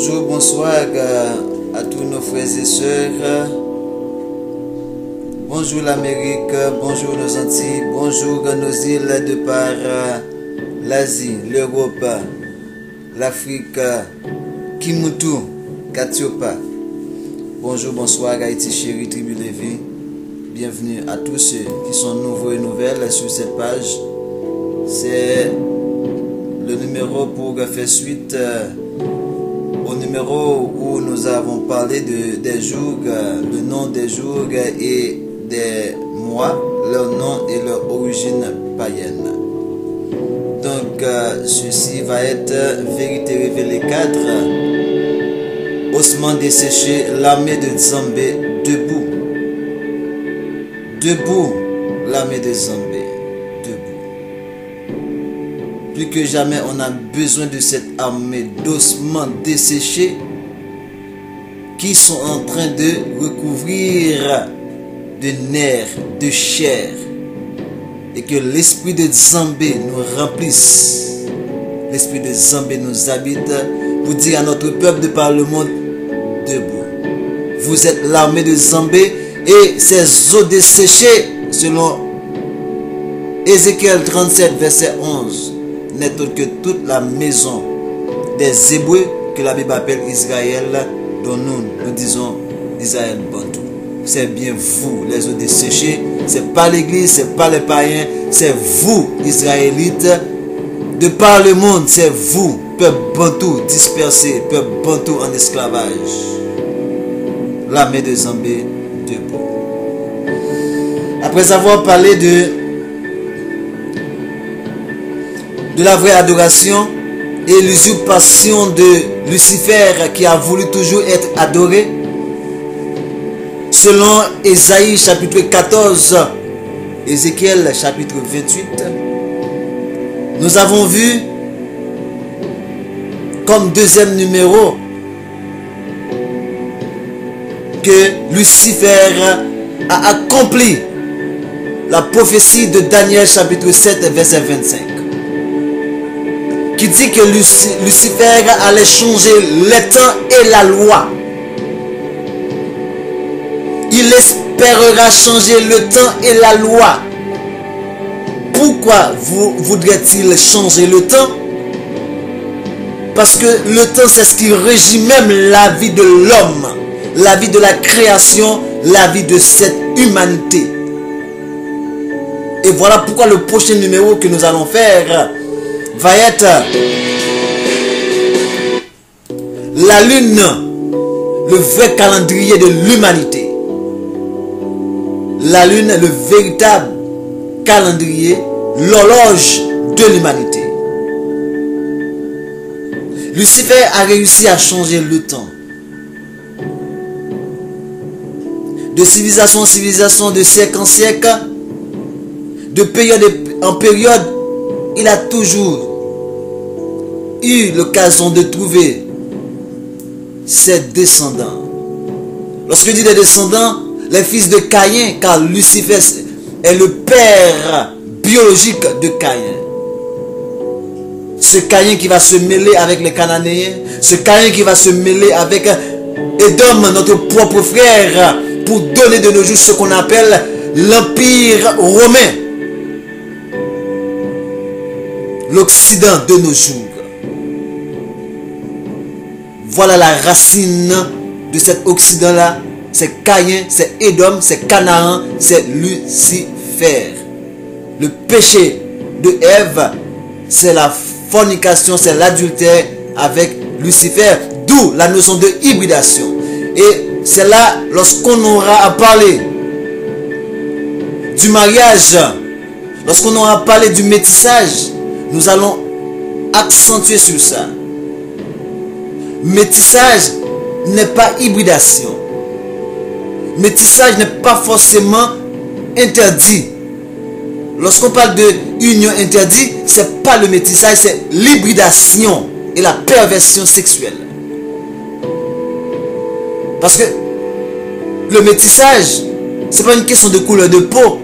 Bonjour, bonsoir à tous nos frères et sœurs. Bonjour l'Amérique, bonjour nos Antilles, bonjour nos îles de par l'Asie, l'Europe, l'Afrique, Kimutu, Katiopa. Bonjour, bonsoir Haïti chérie, tribu Lévi. Bienvenue à tous ceux qui sont nouveaux et nouvelles sur cette page. C'est le numéro pour faire suite au numéro où nous avons parlé des jours, le nom des jours et des mois, leur nom et leur origine païenne. Donc, ceci va être Vérité révélée 4, ossements desséchés, l'armée de Nzambé debout. Debout, l'armée de Nzambé, debout. Plus que jamais, on a besoin de cette armée d'ossements desséchés qui sont en train de recouvrir de nerfs, de chair. Et que l'esprit de Nzambé nous remplisse. L'esprit de Nzambé nous habite pour dire à notre peuple de par le monde, debout. Vous êtes l'armée de Nzambé et ces eaux desséchées, selon Ézéchiel 37, verset 11, n'est autre que toute la maison des Hébreux que la Bible appelle Israël, dont nous disons Israël Bantou. C'est bien vous, les eaux desséchées. C'est pas l'église, c'est pas les païens, c'est vous, Israélites, de par le monde, c'est vous, peuple Bantou dispersé, peuple Bantou en esclavage. L'armée de Nzambé debout. Après avoir parlé de la vraie adoration et l'usurpation de Lucifer qui a voulu toujours être adoré, selon Ésaïe chapitre 14, Ézéchiel chapitre 28, nous avons vu comme deuxième numéro que Lucifer a accompli la prophétie de Daniel chapitre 7 verset 25, qui dit que Lucifer allait changer les temps et la loi. Il espérera changer le temps et la loi. Pourquoi voudrait-il changer le temps? Parce que le temps, c'est ce qui régit même la vie de l'homme, la vie de la création, la vie de cette humanité. Et voilà pourquoi le prochain numéro que nous allons faire va être la lune, le vrai calendrier de l'humanité. La lune, le véritable calendrier, l'horloge de l'humanité. Lucifer a réussi à changer le temps. De civilisation en civilisation, de siècle en siècle, de période en période, il a toujours eu l'occasion de trouver ses descendants. Lorsque je dis des descendants, les fils de Caïn, car Lucifer est le père biologique de Caïn. Ce Caïn qui va se mêler avec les Cananéens, ce Caïn qui va se mêler avec Édom, notre propre frère, pour donner de nos jours ce qu'on appelle l'Empire romain. L'Occident de nos jours. Voilà la racine de cet Occident-là. C'est Caïn, c'est Édom, c'est Canaan, c'est Lucifer. Le péché de Ève, c'est la fornication, c'est l'adultère avec Lucifer. D'où la notion de hybridation. Et c'est là, lorsqu'on aura à parler du mariage, lorsqu'on aura parlé du métissage, nous allons accentuer sur ça. Métissage n'est pas hybridation. Métissage n'est pas forcément interdit. Lorsqu'on parle de union interdite, ce n'est pas le métissage, c'est l'hybridation et la perversion sexuelle. Parce que le métissage, ce n'est pas une question de couleur de peau.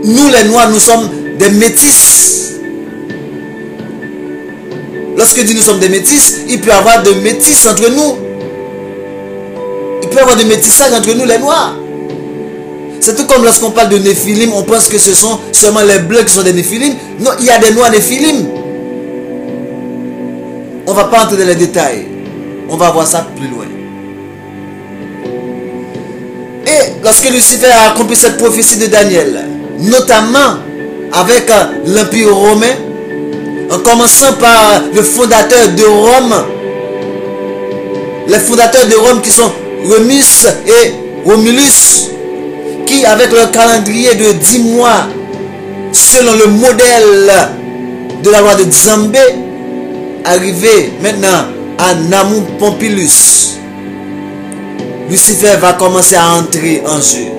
Nous les noirs, nous sommes des métis. lorsque dit nous sommes des métis, il peut y avoir de métis entre nous. Il peut y avoir de métissage entre nous les noirs. C'est tout comme lorsqu'on parle de Néphilim, on pense que ce sont seulement les bleus qui sont des Néphilim. Non, il y a des noirs Néphilim. On ne va pas entrer dans les détails. On va voir ça plus loin. Et lorsque Lucifer a accompli cette prophétie de Daniel, notamment avec l'Empire romain, en commençant par le fondateur de Rome, les fondateurs de Rome qui sont Remus et Romulus, qui avec leur calendrier de 10 mois, selon le modèle de la loi de Nzambé, arrivé maintenant à Namu Pompilus, Lucifer va commencer à entrer en jeu,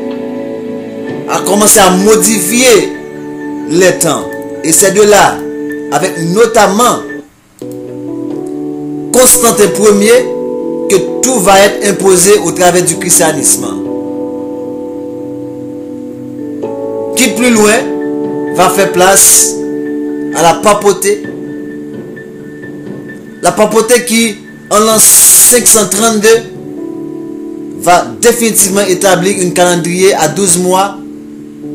à commencer à modifier les temps. Et c'est de là, avec notamment Constantin Ier, que tout va être imposé au travers du christianisme. Qui plus loin va faire place à la papauté. La papauté qui, en l'an 532, va définitivement établir un calendrier à 12 mois,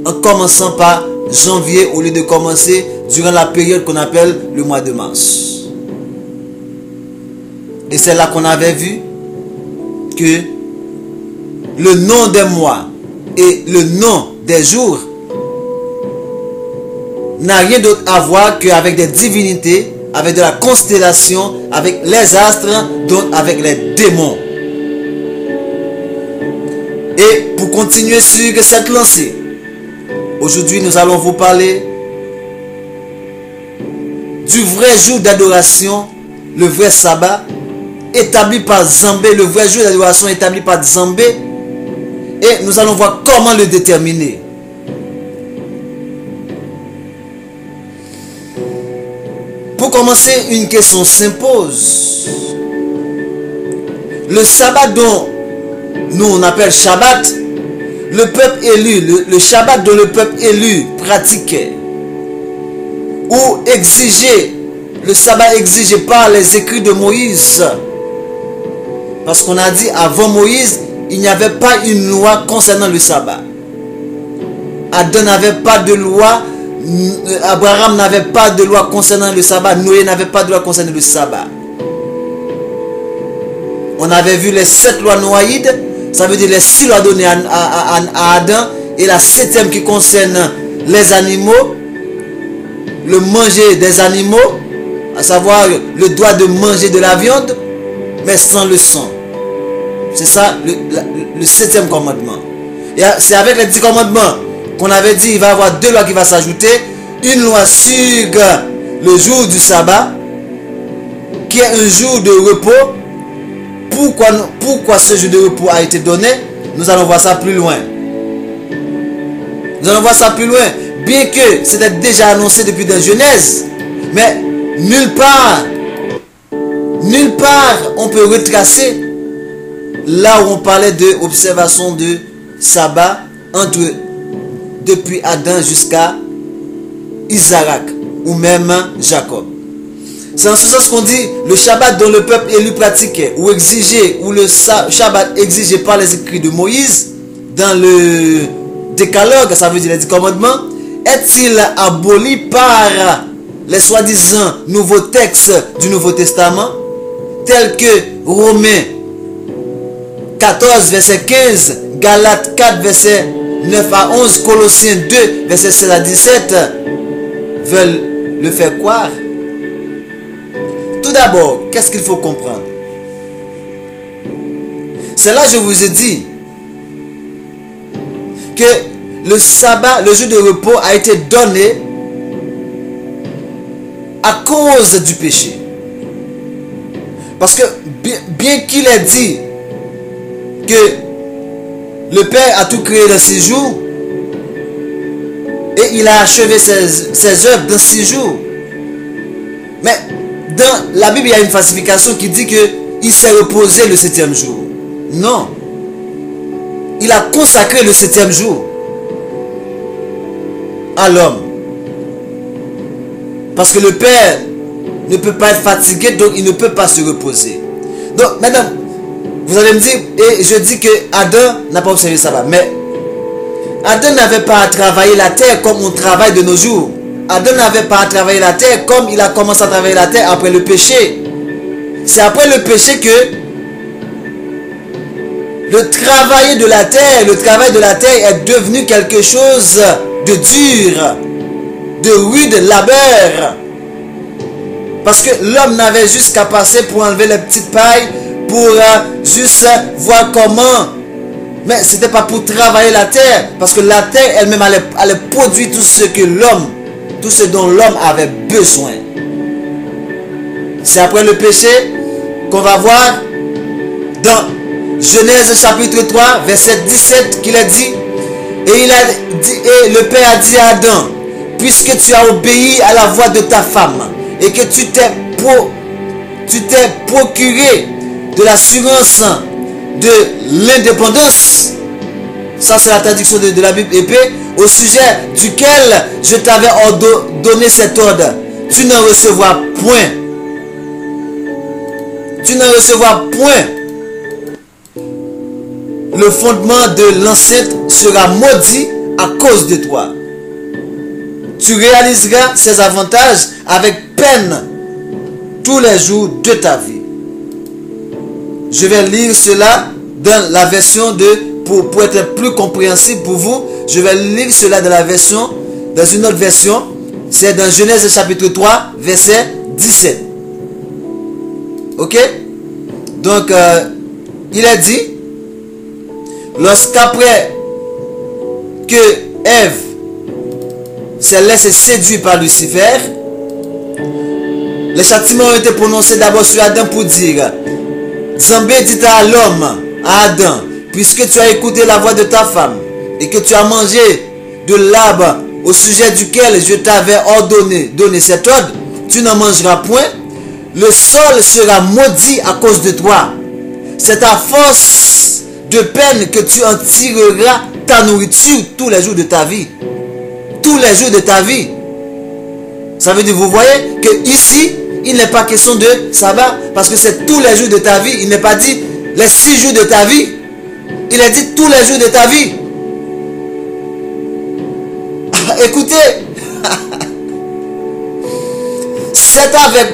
en commençant par janvier au lieu de commencer durant la période qu'on appelle le mois de mars. Et c'est là qu'on avait vu que le nom des mois et le nom des jours n'a rien d'autre à voir qu'avec des divinités, avec de la constellation, avec les astres, donc avec les démons. Et pour continuer sur cette lancée, aujourd'hui nous allons vous parler du vrai jour d'adoration, le vrai sabbat, établi par Nzambé, le vrai jour d'adoration établi par Nzambé. Et nous allons voir comment le déterminer. Pour commencer, une question s'impose. Le sabbat dont nous on appelle Shabbat, le peuple élu, le Shabbat dont le peuple élu pratiquait ou exigeait, le sabbat exigé par les écrits de Moïse. Parce qu'on a dit avant Moïse, il n'y avait pas une loi concernant le sabbat. Adam n'avait pas de loi, Abraham n'avait pas de loi concernant le sabbat, Noé n'avait pas de loi concernant le sabbat. On avait vu les 7 lois noaïdes, ça veut dire les 6 lois données à Adam, et la 7e qui concerne les animaux, le manger des animaux, à savoir le droit de manger de la viande, mais sans le sang. C'est ça le 7e commandement. Et c'est avec les 10 commandements qu'on avait dit il va y avoir 2 lois qui vont s'ajouter. Une loi sur le jour du sabbat, qui est un jour de repos. Pourquoi ce jour de repos a été donné? Nous allons voir ça plus loin. Nous allons voir ça plus loin. Bien que c'était déjà annoncé depuis la Genèse, mais nulle part on peut retracer là où on parlait de observation de sabbat depuis Adam jusqu'à Isaac ou même Jacob. C'est en ce sens qu'on dit le Shabbat dont le peuple élu pratiquait ou exigeait, ou le Shabbat exigé par les écrits de Moïse dans le décalogue, ça veut dire les 10 commandements, est-il aboli par les soi-disant nouveaux textes du Nouveau Testament, tels que Romains 14 verset 15, Galates 4 verset 9 à 11, Colossiens 2 verset 16 à 17 veulent le faire croire? Tout d'abord, qu'est-ce qu'il faut comprendre? C'est là que je vous ai dit que le sabbat, le jour de repos, a été donné à cause du péché. Parce que bien qu'il ait dit que le Père a tout créé dans 6 jours et il a achevé ses œuvres dans 6 jours, mais dans la Bible il y a une falsification qui dit qu'il s'est reposé le 7e jour. Non, il a consacré le 7e jour à l'homme, parce que le Père ne peut pas être fatigué, donc il ne peut pas se reposer. Donc maintenant, vous allez me dire, et je dis que Adam n'a pas observé le sabbat, mais Adam n'avait pas à travailler la terre comme on travaille de nos jours. Adam n'avait pas à travailler la terre comme il a commencé à travailler la terre après le péché. C'est après le péché que le travail de la terre est devenu quelque chose de dur, de rude labeur. Parce que l'homme n'avait juste qu'à passer pour enlever les petites pailles, pour juste voir comment. Mais ce n'était pas pour travailler la terre, parce que la terre elle-même allait produire tout ce que l'homme, tout ce dont l'homme avait besoin. C'est après le péché qu'on va voir dans Genèse chapitre 3, verset 17, qu'il a dit, et le Père a dit à Adam, puisque tu as obéi à la voix de ta femme, et que tu t'es procuré de l'assurance de l'indépendance, ça c'est la traduction de la Bible épée, au sujet duquel je t'avais donné cet ordre, tu n'en recevras point. Tu n'en recevras point. Le fondement de l'enceinte sera maudit à cause de toi. Tu réaliseras ces avantages avec peine tous les jours de ta vie. Je vais lire cela dans la version pour être plus compréhensible pour vous. Je vais lire cela dans une autre version. C'est dans Genèse chapitre 3, verset 17. Ok? Donc, il a dit, lorsqu'après que Ève s'est laissée séduire par Lucifer, les châtiments ont été prononcés d'abord sur Adam pour dire, Zambé dit à l'homme, à Adam, puisque tu as écouté la voix de ta femme et que tu as mangé de l'arbre au sujet duquel je t'avais donné cet ordre, tu n'en mangeras point. Le sol sera maudit à cause de toi. C'est à force de peine que tu en tireras ta nourriture tous les jours de ta vie. Tous les jours de ta vie. Ça veut dire, vous voyez que ici, il n'est pas question de sabbat, parce que c'est tous les jours de ta vie. Il n'est pas dit les 6 jours de ta vie. Il a dit tous les jours de ta vie. Écoutez, c'est avec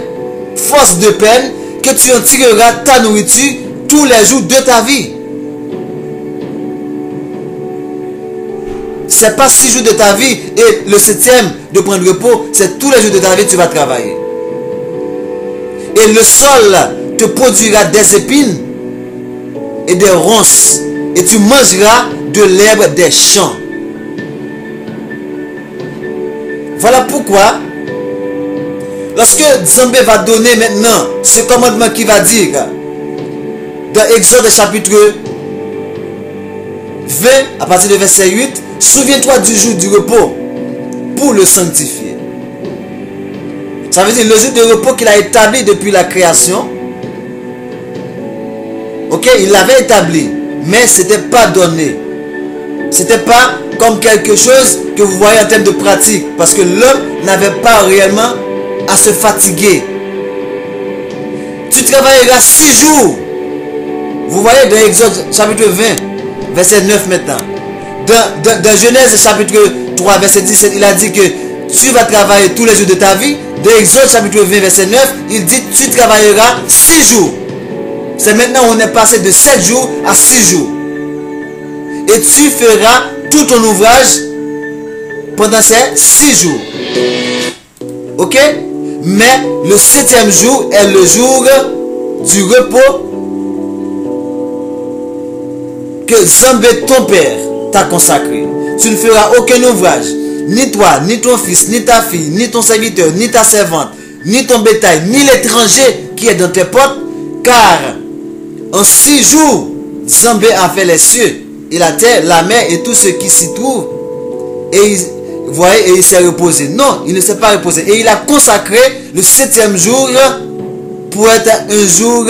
force de peine que tu en tireras ta nourriture tous les jours de ta vie. C'est pas 6 jours de ta vie et le 7e de prendre repos, c'est tous les jours de ta vie que tu vas travailler. Et le sol te produira des épines et des ronces, et tu mangeras de l'herbe des champs. Voilà pourquoi, lorsque Zambé va donner maintenant ce commandement qui va dire dans Exode chapitre 20 à partir de verset 8, souviens-toi du jour du repos pour le sanctifier. Ça veut dire le jour de repos qu'il a établi depuis la création. Ok, il l'avait établi, mais ce n'était pas donné. Ce n'était pas comme quelque chose que vous voyez en termes de pratique, parce que l'homme n'avait pas réellement à se fatiguer. Tu travailleras 6 jours. Vous voyez dans Exode chapitre 20, verset 9 maintenant. Dans Genèse chapitre 3, verset 17, il a dit que tu vas travailler tous les jours de ta vie. Dans Exode chapitre 20, verset 9, il dit tu travailleras 6 jours. C'est maintenant on est passé de 7 jours à 6 jours. Et tu feras tout ton ouvrage pendant ces 6 jours. Ok? Mais le 7e jour est le jour du repos que Zambé, ton père, t'a consacré. Tu ne feras aucun ouvrage, ni toi, ni ton fils, ni ta fille, ni ton serviteur, ni ta servante, ni ton bétail, ni l'étranger qui est dans tes portes, car en 6 jours, Zambé a fait les cieux et la terre, la mer et tout ce qui s'y trouve. Et il s'est reposé. Non, il ne s'est pas reposé. Et il a consacré le 7e jour pour être un jour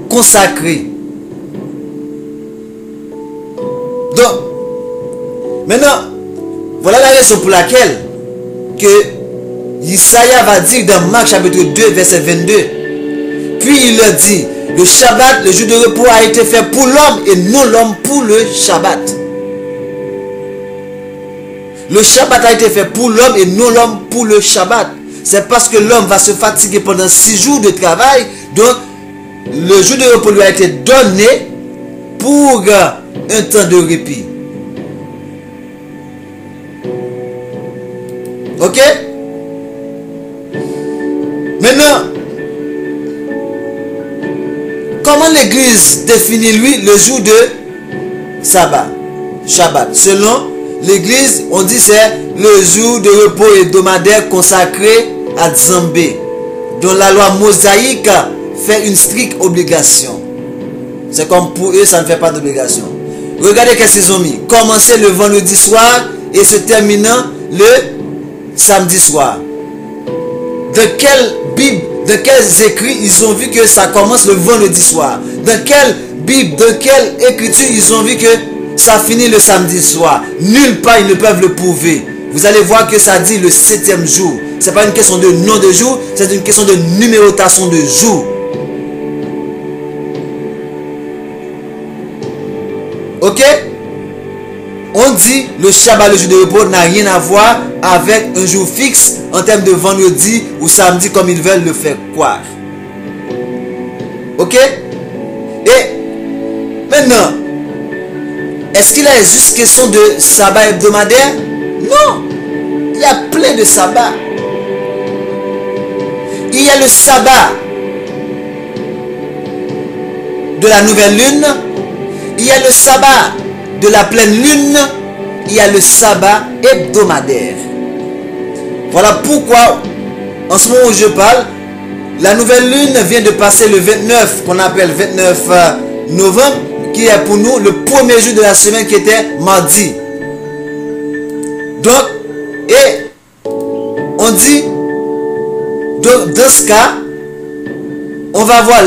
consacré. Donc, maintenant, voilà la raison pour laquelle que Isaïe va dire dans Marc chapitre 2, verset 22. Puis il leur dit, le Shabbat, le jour de repos, a été fait pour l'homme et non l'homme pour le Shabbat. Le Shabbat a été fait pour l'homme et non l'homme pour le Shabbat. C'est parce que l'homme va se fatiguer pendant 6 jours de travail. Donc, le jour de repos lui a été donné pour un temps de répit. Ok? Maintenant, comment l'Église définit lui le jour de sabbat, Shabbat? Selon l'Église, on dit c'est le jour de repos hebdomadaire consacré à Nzambé, dont la loi mosaïque fait une stricte obligation. C'est comme pour eux, ça ne fait pas d'obligation. Regardez qu'est-ce qu'ils ont mis. Commencer le vendredi soir et se terminant le samedi soir. De quelle Bible, de quels écrits ils ont vu que ça commence le vendredi soir? Dans quelle Bible, de quelle écriture ils ont vu que ça finit le samedi soir? Nulle part ils ne peuvent le prouver. Vous allez voir que ça dit le 7e jour. Ce n'est pas une question de nom de jour, c'est une question de numérotation de jour. Ok? On dit le Shabbat, le jour de repos, n'a rien à voir avec un jour fixe en termes de vendredi ou samedi comme ils veulent le faire croire. Ok? Et maintenant, est-ce qu'il est juste question de sabbat hebdomadaire? Non! Il y a plein de sabbats. Il y a le sabbat de la nouvelle lune. Il y a le sabbat de la pleine lune. Il y a le sabbat hebdomadaire. Voilà pourquoi, en ce moment où je parle, la nouvelle lune vient de passer le 29, qu'on appelle 29 novembre, qui est pour nous le premier jour de la semaine qui était mardi. Donc, et on dit, dans ce cas, on va voir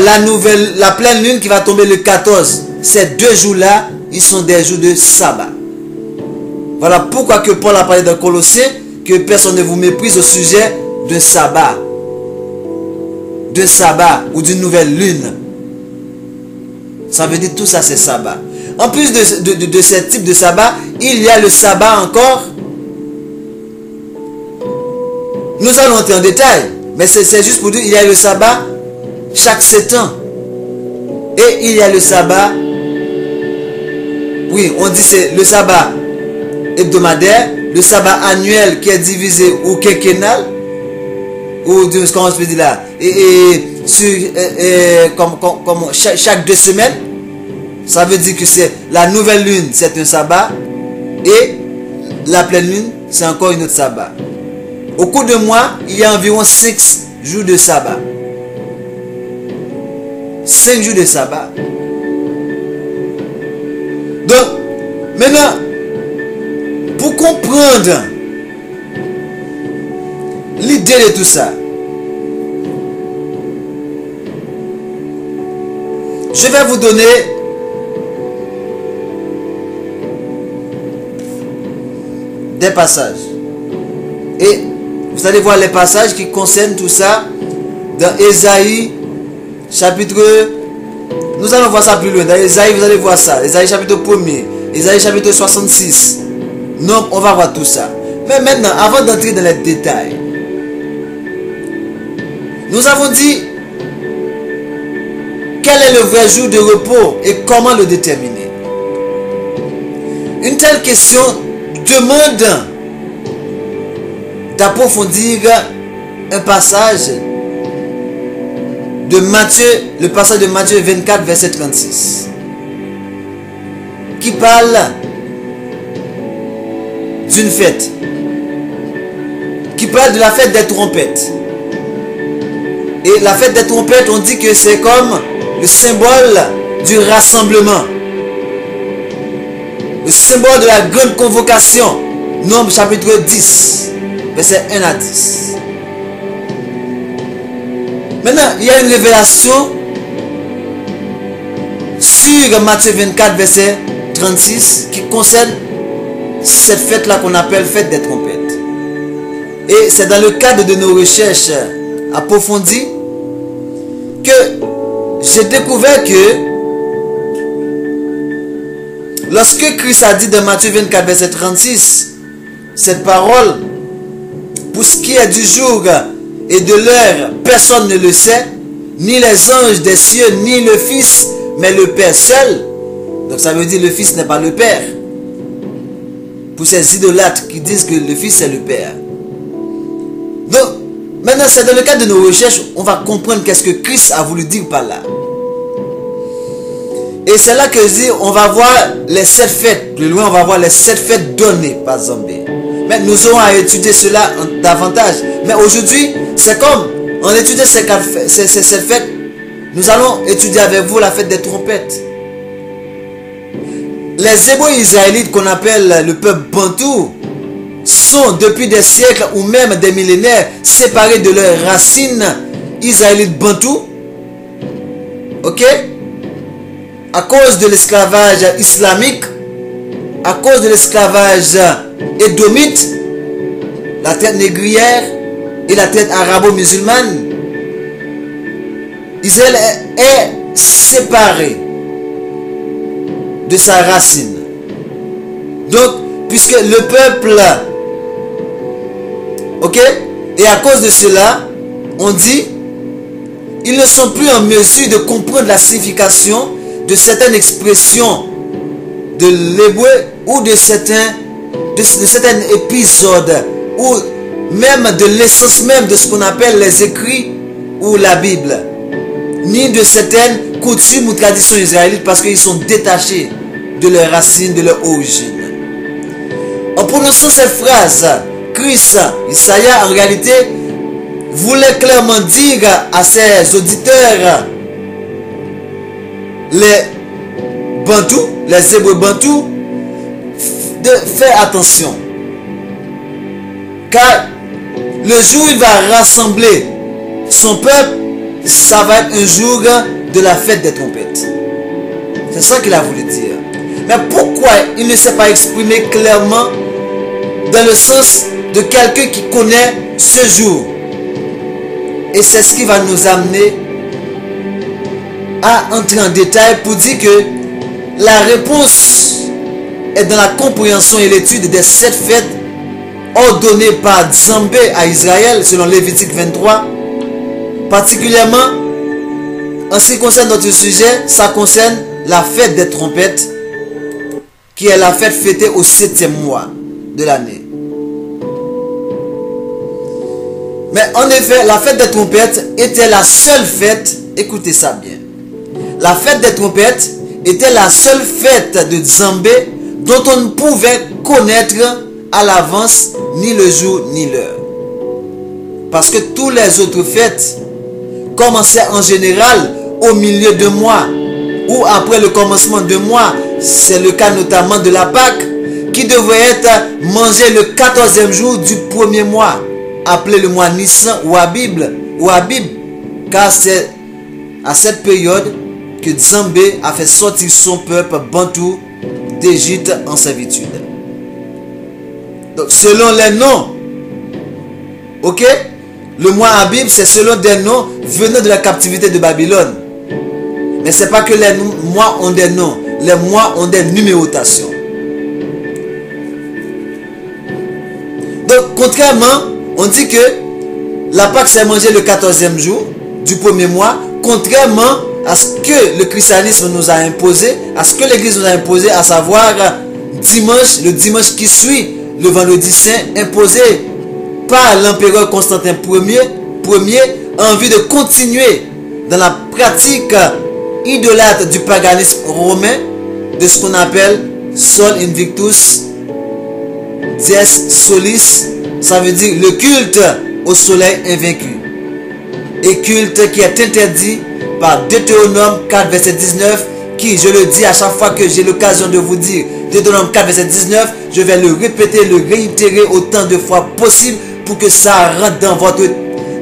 la pleine lune qui va tomber le 14. Ces 2 jours-là, ils sont des jours de sabbat. Voilà pourquoi que Paul a parlé dans Colossiens, que personne ne vous méprise au sujet de sabbat. De sabbat ou d'une nouvelle lune. Ça veut dire tout ça c'est sabbat. En plus de ce type de sabbat, il y a le sabbat encore. Nous allons entrer en détail. Mais c'est juste pour dire il y a le sabbat chaque 7 ans. Et il y a le sabbat. Oui, on dit c'est le sabbat hebdomadaire, le sabbat annuel qui est divisé ou quinquennal, ou comment on peut dire là, comme chaque 2 semaines. Ça veut dire que c'est la nouvelle lune, c'est un sabbat, et la pleine lune, c'est encore une autre sabbat. Au cours de mois, il y a environ 5 jours de sabbat. 5 jours de sabbat. Donc, maintenant, pour comprendre l'idée de tout ça, je vais vous donner des passages. Et vous allez voir les passages qui concernent tout ça dans Ésaïe chapitre... Nous allons voir ça plus loin. Dans Ésaïe, vous allez voir ça. Ésaïe chapitre 1er. Ésaïe chapitre 66. Donc, on va voir tout ça. Mais maintenant, avant d'entrer dans les détails, nous avons dit quel est le vrai jour de repos et comment le déterminer. Une telle question demande d'approfondir un passage de Matthieu, le passage de Matthieu 24, verset 36, qui parle d'une fête, qui parle de la fête des trompettes. Et la fête des trompettes, on dit que c'est comme le symbole du rassemblement, le symbole de la grande convocation. Nombre chapitre 10, verset 1 à 10. Maintenant, il y a une révélation sur Matthieu 24, verset 36, qui concerne cette fête-là qu'on appelle fête des trompettes. Et c'est dans le cadre de nos recherches approfondies que j'ai découvert que lorsque Christ a dit dans Matthieu 24, verset 36, cette parole, pour ce qui est du jour et de l'heure, personne ne le sait, ni les anges des cieux, ni le Fils, mais le Père seul. Donc ça veut dire le Fils n'est pas le Père. Pour ces idolâtres qui disent que le Fils est le Père. Donc, maintenant c'est dans le cadre de nos recherches, on va comprendre qu'est-ce que Christ a voulu dire par là. Et c'est là que je dis, on va voir les 7 fêtes. Plus loin, on va voir les 7 fêtes données par Nzambe. Mais nous aurons à étudier cela davantage. Mais aujourd'hui, c'est comme on étudie ces 7 fêtes. Nous allons étudier avec vous la fête des trompettes. Les Hébreux israélites qu'on appelle le peuple bantou sont depuis des siècles ou même des millénaires séparés de leurs racines israélites bantou. Ok? À cause de l'esclavage islamique, à cause de l'esclavage édomite, la traite négrière et la traite arabo-musulmane, Israël est séparé de sa racine. Donc, puisque le peuple, ok, et à cause de cela, on dit, ils ne sont plus en mesure de comprendre la signification de certaines expressions de l'hébreu ou de certains épisodes ou même de l'essence même de ce qu'on appelle les écrits ou la Bible, ni de certaines coutumes ou traditions israélites parce qu'ils sont détachés de leurs racines, de leur origine. En prononçant cette phrase, Christ, Isaïe en réalité voulait clairement dire à ses auditeurs, les Bantous, les Hébreux Bantous, de faire attention. Car le jour où il va rassembler son peuple, ça va être un jour de la fête des trompettes. C'est ça qu'il a voulu dire. Mais pourquoi il ne s'est pas exprimé clairement dans le sens de quelqu'un qui connaît ce jour? Et c'est ce qui va nous amener à entrer en détail pour dire que la réponse est dans la compréhension et l'étude des 7 fêtes ordonnées par Nzambe à Israël selon Lévitique 23. Particulièrement en ce qui concerne notre sujet, ça concerne la fête des trompettes qui est la fête fêtée au 7e mois de l'année. Mais en effet, la fête des trompettes était la seule fête, écoutez ça bien, la fête des trompettes était la seule fête de Nzambe dont on ne pouvait connaître à l'avance ni le jour ni l'heure. Parce que toutes les autres fêtes commençaient en général au milieu de mois ou après le commencement de mois. C'est le cas notamment de la Pâque qui devrait être mangée le 14e jour du premier mois, appelé le mois Nissan ou Abib, car c'est à cette période que Nzambe a fait sortir son peuple bantou d'Égypte en servitude. Donc selon les noms, ok, le mois Abib c'est selon des noms venant de la captivité de Babylone. Mais c'est pas que les mois ont des noms, les mois ont des numérotations. Donc contrairement, on dit que la Pâque s'est mangée le 14e jour du premier mois, contrairement à ce que le christianisme nous a imposé, à ce que l'église nous a imposé, à savoir dimanche, le dimanche qui suit le vendredi saint, imposé par l'empereur Constantin Ier en vue de continuer dans la pratique idolâtre du paganisme romain, de ce qu'on appelle Sol Invictus Dies Solis, ça veut dire le culte au soleil invaincu, et culte qui est interdit par Deutéronome 4 verset 19, qui, je le dis à chaque fois que j'ai l'occasion de vous dire Deutéronome 4 verset 19, je vais le répéter, le réitérer autant de fois possible pour que ça rentre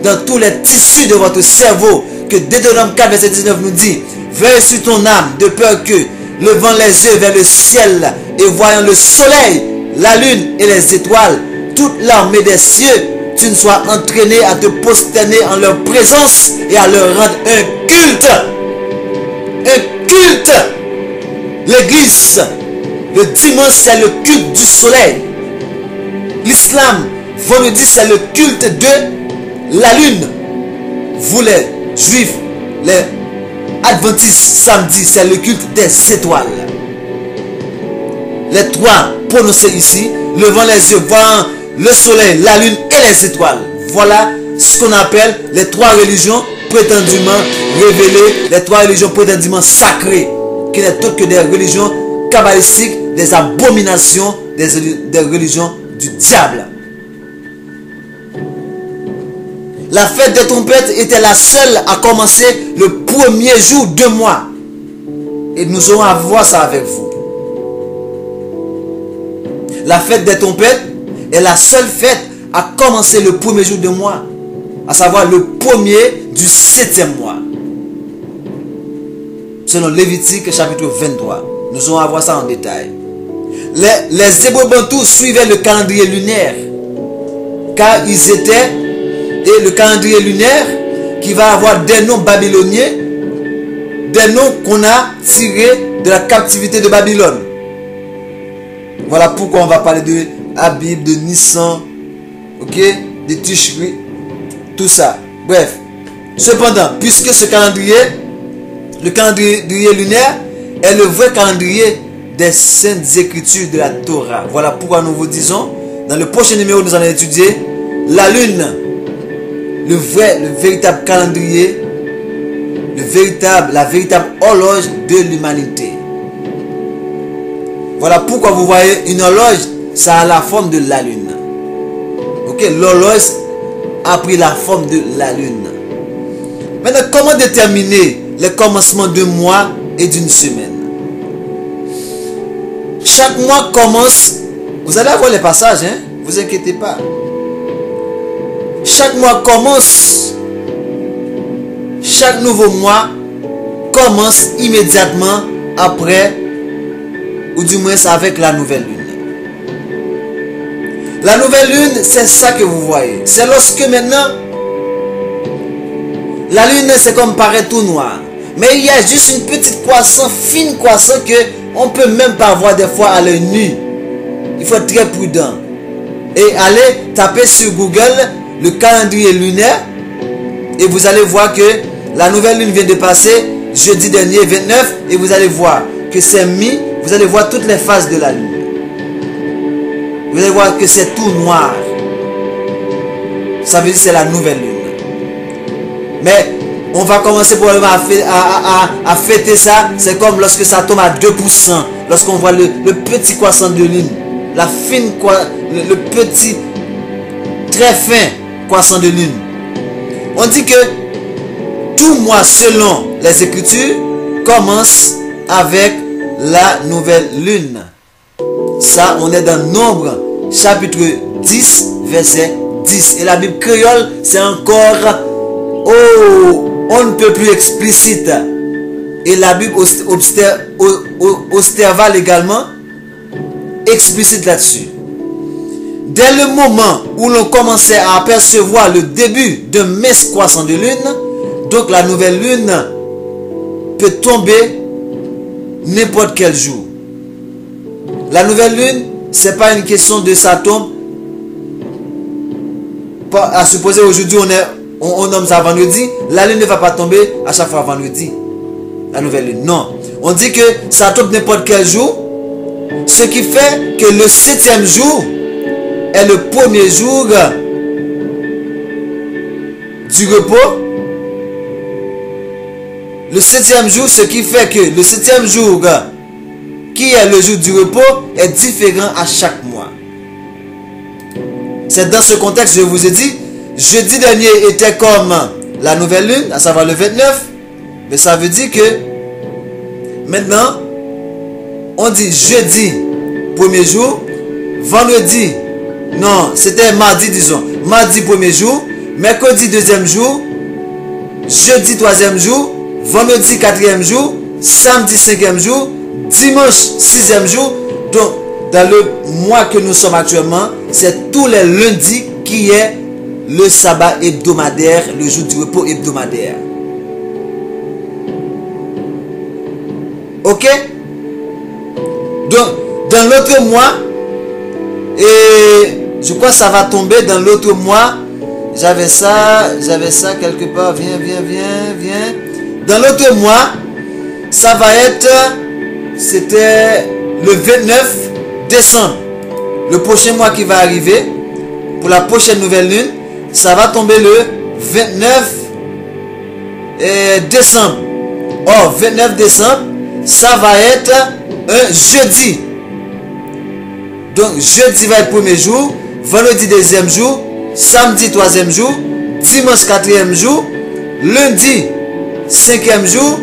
dans tous les tissus de votre cerveau, que Deutéronome 4 verset 19 nous dit: veille sur ton âme de peur que, levant les yeux vers le ciel et voyant le soleil, la lune et les étoiles, toute l'armée des cieux, tu ne sois entraîné à te prosterner en leur présence et à leur rendre un culte. Un culte. L'église, le dimanche, c'est le culte du soleil. L'islam, vendredi, c'est le culte de la lune. Vous les juifs, les adventistes, samedi, c'est le culte des étoiles. Les trois prononcés ici, levant les yeux, voyant le soleil, la lune et les étoiles. Voilà ce qu'on appelle les trois religions prétendument révélées, les trois religions prétendument sacrées, qui n'est autre que des religions kabbalistiques, des abominations, des religions du diable. La fête des trompettes était la seule à commencer le premier jour de mois. Et nous aurons à voir ça avec vous. La fête des trompettes est la seule fête à commencer le premier jour de mois, à savoir le premier du 7e mois. Selon Lévitique chapitre 23. Nous allons voir ça en détail. Les Hébreux bantous suivaient le calendrier lunaire, car ils étaient, et le calendrier lunaire qui va avoir des noms babyloniens, des noms qu'on a tirés de la captivité de Babylone. Voilà pourquoi on va parler de Abib, de Nissan, ok, de Tishri, tout ça. Bref, cependant, puisque ce calendrier, le calendrier lunaire, est le vrai calendrier des saintes écritures de la Torah. Voilà pourquoi nous vous disons, dans le prochain numéro, nous allons étudier la lune, le véritable calendrier, la véritable horloge de l'humanité. Voilà pourquoi vous voyez une horloge, ça a la forme de la lune. Ok, l'horloge a pris la forme de la lune. Maintenant, comment déterminer les commencements d'un mois et d'une semaine? Chaque mois commence, vous allez avoir les passages, hein? Vous inquiétez pas. Chaque mois commence, chaque nouveau mois commence immédiatement après, ou du moins avec la nouvelle lune. La nouvelle lune, c'est ça que vous voyez. C'est lorsque maintenant, la lune, c'est comme paraît tout noir. Mais il y a juste une petite croissance, fine croissance que on peut même pas voir des fois à l'œil nu. Il faut être très prudent. Et allez taper sur Google le calendrier lunaire et vous allez voir que la nouvelle lune vient de passer jeudi dernier 29 et vous allez voir que c'est mis, vous allez voir toutes les phases de la lune. Vous allez voir que c'est tout noir. Ça veut dire que c'est la nouvelle lune. Mais on va commencer probablement à fêter ça. C'est comme lorsque ça tombe à 2%. Lorsqu'on voit le petit croissant de lune. La fine, le petit, très fin croissant de lune. On dit que tout mois, selon les Écritures, commence avec la nouvelle lune. Ça, on est dans Nombre, chapitre 10, verset 10. Et la Bible créole, c'est encore, on ne peut plus explicite. Et la Bible Osterval également, explicite là-dessus. Dès le moment où l'on commençait à apercevoir le début d'un mince croissant de lune, donc la nouvelle lune peut tomber n'importe quel jour. La nouvelle lune, c'est pas une question de ça tombe. À supposer aujourd'hui on nomme ça vendredi, la lune ne va pas tomber à chaque fois vendredi. La nouvelle lune, non. On dit que ça tombe n'importe quel jour. Ce qui fait que le 7e jour est le premier jour du repos. Le 7e jour, ce qui fait que le 7e jour, qui est le jour du repos, est différent à chaque mois. C'est dans ce contexte que je vous ai dit, jeudi dernier était comme la nouvelle lune, à savoir le 29. Mais ça veut dire que maintenant, on dit jeudi, premier jour, vendredi, non, c'était mardi, disons, mardi, premier jour, mercredi, deuxième jour, jeudi, troisième jour, vendredi, 4e jour, samedi, 5e jour, dimanche, 6e jour. Donc, dans le mois que nous sommes actuellement, c'est tous les lundis qui est le sabbat hebdomadaire, le jour du repos hebdomadaire. Ok? Donc, dans l'autre mois, et je crois que ça va tomber dans l'autre mois. J'avais ça quelque part. Viens. Dans l'autre mois, ça va être, c'était le 29 décembre. Le prochain mois qui va arriver, pour la prochaine nouvelle lune, ça va tomber le 29 décembre. Or, 29 décembre, ça va être un jeudi. Donc, jeudi va être premier jour, vendredi deuxième jour, samedi troisième jour, dimanche quatrième jour, lundi cinquième jour,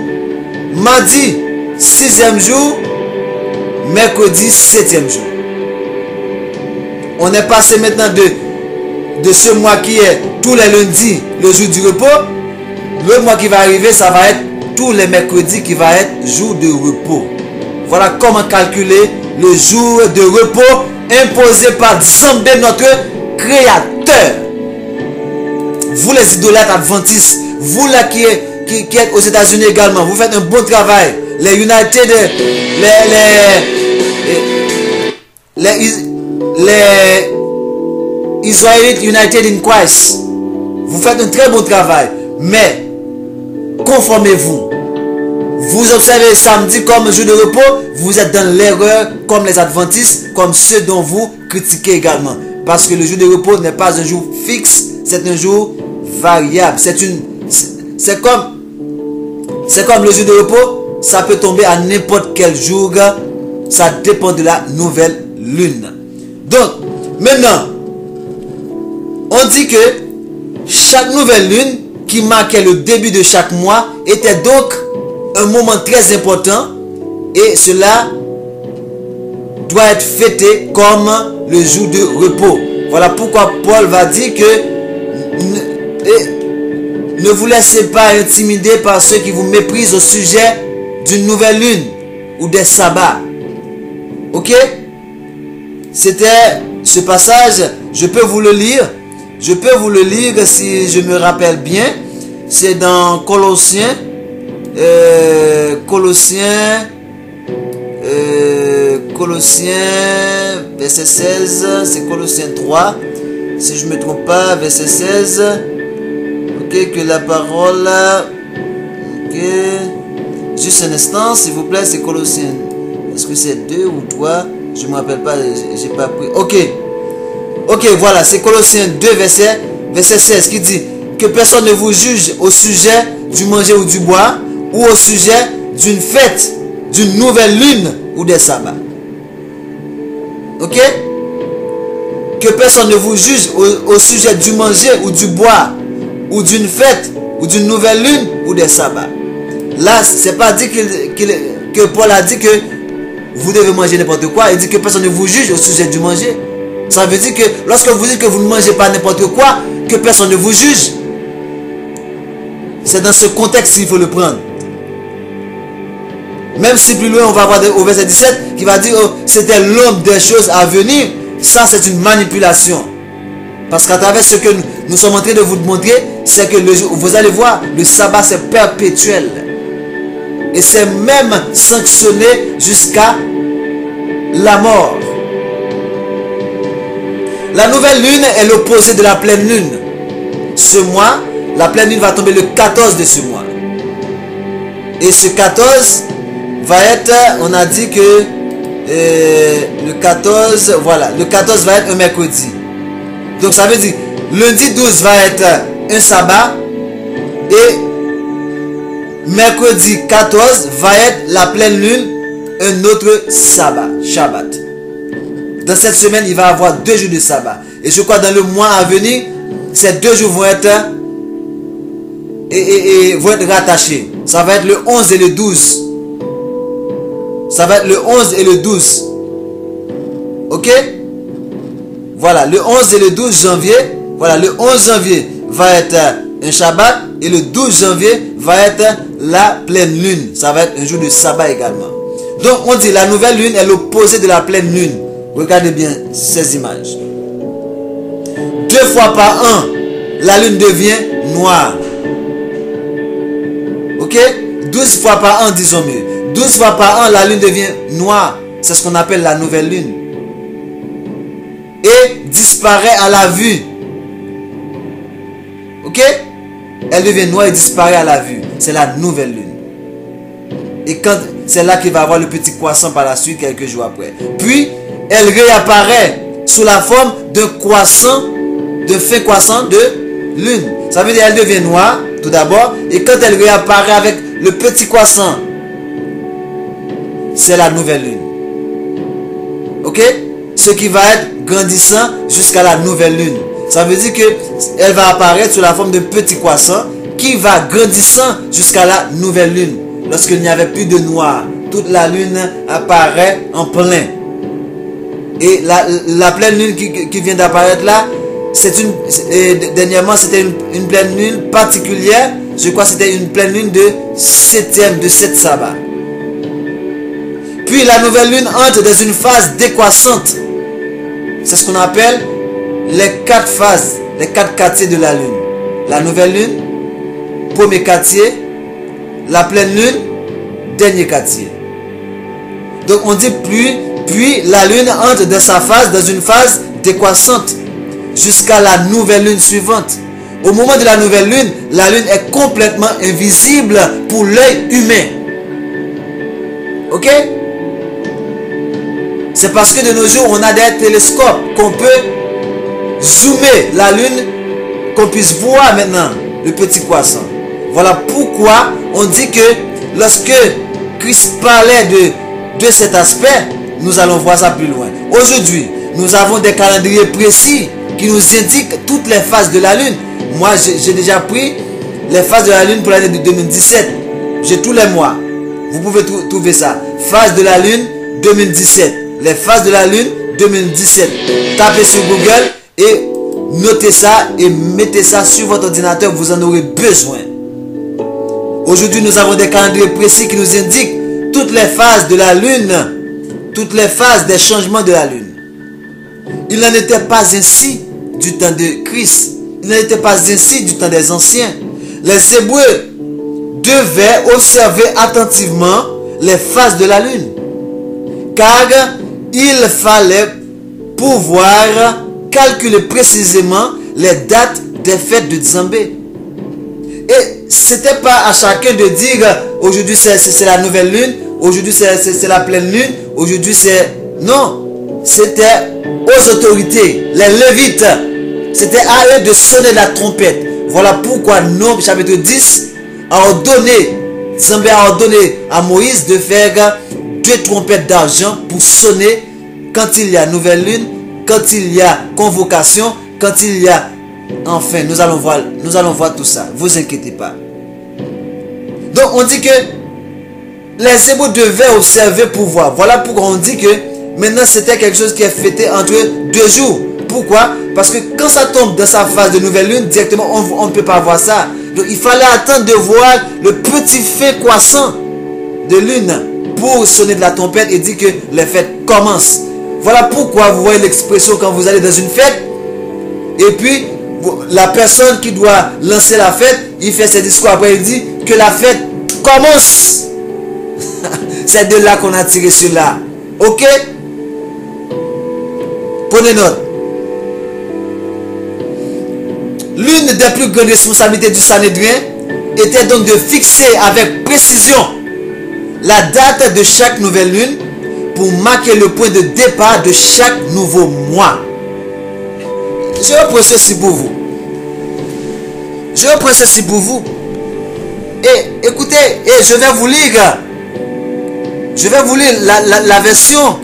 mardi sixième jour, mercredi septième jour. On est passé maintenant de ce mois qui est tous les lundis, le jour du repos. Le mois qui va arriver, ça va être tous les mercredis qui va être jour de repos. Voilà comment calculer le jour de repos imposé par Nzambe, notre créateur. Vous les idolâtres adventistes, vous là qui êtes aux États-Unis également, vous faites un bon travail. Les United, les Israélites United in Christ, vous faites un très bon travail. Mais conformez-vous. Vous observez samedi comme jour de repos, vous êtes dans l'erreur comme les adventistes, comme ceux dont vous critiquez également. Parce que le jour de repos n'est pas un jour fixe, c'est un jour variable. C'est comme le jour de repos, ça peut tomber à n'importe quel jour, ça dépend de la nouvelle lune. Donc, maintenant, on dit que chaque nouvelle lune qui marquait le début de chaque mois était donc un moment très important, et cela doit être fêté comme le jour de repos. Voilà pourquoi Paul va dire que ne vous laissez pas intimider par ceux qui vous méprisent au sujet d'une nouvelle lune ou des sabbats. Ok? C'était ce passage, je peux vous le lire. Je peux vous le lire si je me rappelle bien. C'est dans Colossiens. Colossiens verset 16, c'est Colossiens 3, si je ne me trompe pas, verset 16. Ok, que la parole, ok, juste un instant s'il vous plaît, c'est Colossiens, est-ce que c'est 2 ou 3, je ne me rappelle pas, j'ai pas pris. Ok, voilà, c'est Colossiens 2 verset 16 qui dit que personne ne vous juge au sujet du manger ou du boire, ou au sujet d'une fête, d'une nouvelle lune ou des sabbats. Ok? Que personne ne vous juge au sujet du manger ou du boire, ou d'une fête, ou d'une nouvelle lune ou des sabbats. Là, c'est pas dit que Paul a dit que vous devez manger n'importe quoi. Il dit que personne ne vous juge au sujet du manger. Ça veut dire que lorsque vous dites que vous ne mangez pas n'importe quoi, que personne ne vous juge. C'est dans ce contexte qu'il faut le prendre. Même si plus loin on va voir au verset 17 qui va dire oh, c'était l'homme des choses à venir. Ça c'est une manipulation. Parce qu'à travers ce que nous sommes en train de vous montrer, c'est que vous allez voir, le sabbat c'est perpétuel. Et c'est même sanctionné jusqu'à la mort. La nouvelle lune est l'opposé de la pleine lune. Ce mois, la pleine lune va tomber le 14 de ce mois. Et ce 14 va être, on a dit que le 14, voilà, le 14 va être un mercredi. Donc ça veut dire, lundi 12 va être un sabbat et mercredi 14 va être la pleine lune, un autre sabbat, Shabbat. Dans cette semaine, il va y avoir 2 jours de sabbat. Et je crois dans le mois à venir, ces 2 jours vont être vont être rattachés. Ça va être le 11 et le 12. Ça va être le 11 et le 12. Ok? Voilà, le 11 et le 12 janvier. Voilà, le 11 janvier va être un Shabbat. Et le 12 janvier va être la pleine lune. Ça va être un jour de sabbat également. Donc on dit la nouvelle lune est l'opposé de la pleine lune. Regardez bien ces images. 2 fois par an, la lune devient noire. Ok? 12 fois par an, disons mieux. 12 fois par an, la lune devient noire. C'est ce qu'on appelle la nouvelle lune. Et disparaît à la vue. Ok? Elle devient noire et disparaît à la vue. C'est la nouvelle lune. Et quand c'est là qu'il va avoir le petit croissant par la suite, quelques jours après. Puis, elle réapparaît sous la forme d'un croissant, de fin croissant de lune. Ça veut dire qu'elle devient noire, tout d'abord. Et quand elle réapparaît avec le petit croissant, c'est la nouvelle lune. Ok? Ce qui va être grandissant jusqu'à la nouvelle lune. Ça veut dire qu'elle va apparaître sous la forme de petit croissant qui va grandissant jusqu'à la nouvelle lune. Lorsqu'il n'y avait plus de noir, toute la lune apparaît en plein. Et la pleine lune qui vient d'apparaître là, dernièrement c'était une pleine lune particulière. Je crois que c'était une pleine lune de 7 sabbat. Puis la nouvelle lune entre dans une phase décroissante. C'est ce qu'on appelle les 4 phases, les 4 quartiers de la lune. La nouvelle lune, premier quartier, la pleine lune, dernier quartier. Donc on dit puis la lune entre dans une phase décroissante jusqu'à la nouvelle lune suivante. Au moment de la nouvelle lune, la lune est complètement invisible pour l'œil humain. Ok? C'est parce que de nos jours, on a des télescopes qu'on peut zoomer la lune, qu'on puisse voir maintenant le petit croissant. Voilà pourquoi on dit que lorsque Christ parlait de cet aspect, nous allons voir ça plus loin. Aujourd'hui, nous avons des calendriers précis qui nous indiquent toutes les phases de la lune. Moi, j'ai déjà pris les phases de la lune pour l'année de 2017. J'ai tous les mois. Vous pouvez trouver ça. Phase de la lune 2017. Les phases de la lune 2017. Tapez sur Google et notez ça et mettez ça sur votre ordinateur. Vous en aurez besoin. Aujourd'hui, nous avons des calendriers précis qui nous indiquent toutes les phases de la lune, toutes les phases des changements de la lune. Il n'en était pas ainsi du temps de Christ. Il n'en était pas ainsi du temps des anciens. Les Hébreux devaient observer attentivement les phases de la lune, car il fallait pouvoir calculer précisément les dates des fêtes de Nzambé. Et c'était pas à chacun de dire aujourd'hui c'est la nouvelle lune, aujourd'hui c'est la pleine lune, aujourd'hui c'est... Non, c'était aux autorités, les Lévites. C'était à eux de sonner la trompette. Voilà pourquoi Nombre chapitre 10 a ordonné, Nzambé a ordonné à Moïse de faire 2 trompettes d'argent pour sonner quand il y a nouvelle lune, quand il y a convocation, quand il y a... Enfin, nous allons voir tout ça. Vous inquiétez pas. Donc, on dit que les Hébreux devaient observer pour voir. Voilà pourquoi on dit que maintenant, c'était quelque chose qui est fêté entre 2 jours. Pourquoi? Parce que quand ça tombe dans sa phase de nouvelle lune, directement, on ne peut pas voir ça. Donc, il fallait attendre de voir le petit fait croissant de lune pour sonner de la trompette et dire que les fêtes commencent. Voilà pourquoi vous voyez l'expression quand vous allez dans une fête et puis la personne qui doit lancer la fête, il fait ses discours après il dit que la fête commence. C'est de là qu'on a tiré cela. Ok? Prenez note. L'une des plus grandes responsabilités du Sanhédrin était donc de fixer avec précision la date de chaque nouvelle lune pour marquer le point de départ de chaque nouveau mois. Je reprends ceci pour vous. Et écoutez, et je vais vous lire la version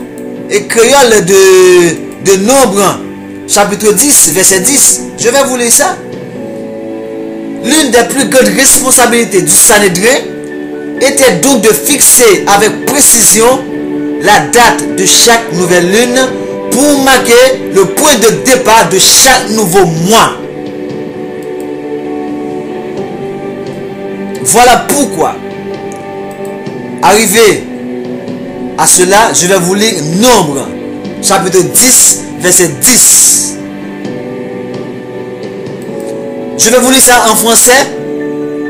créole de Nombre, chapitre 10, verset 10. Je vais vous lire ça. L'une des plus grandes responsabilités du Sanhédrin était donc de fixer avec précision la date de chaque nouvelle lune pour marquer le point de départ de chaque nouveau mois. Voilà pourquoi, arrivé à cela, je vais vous lire Nombre, chapitre 10, verset 10. Je vais vous lire ça en français.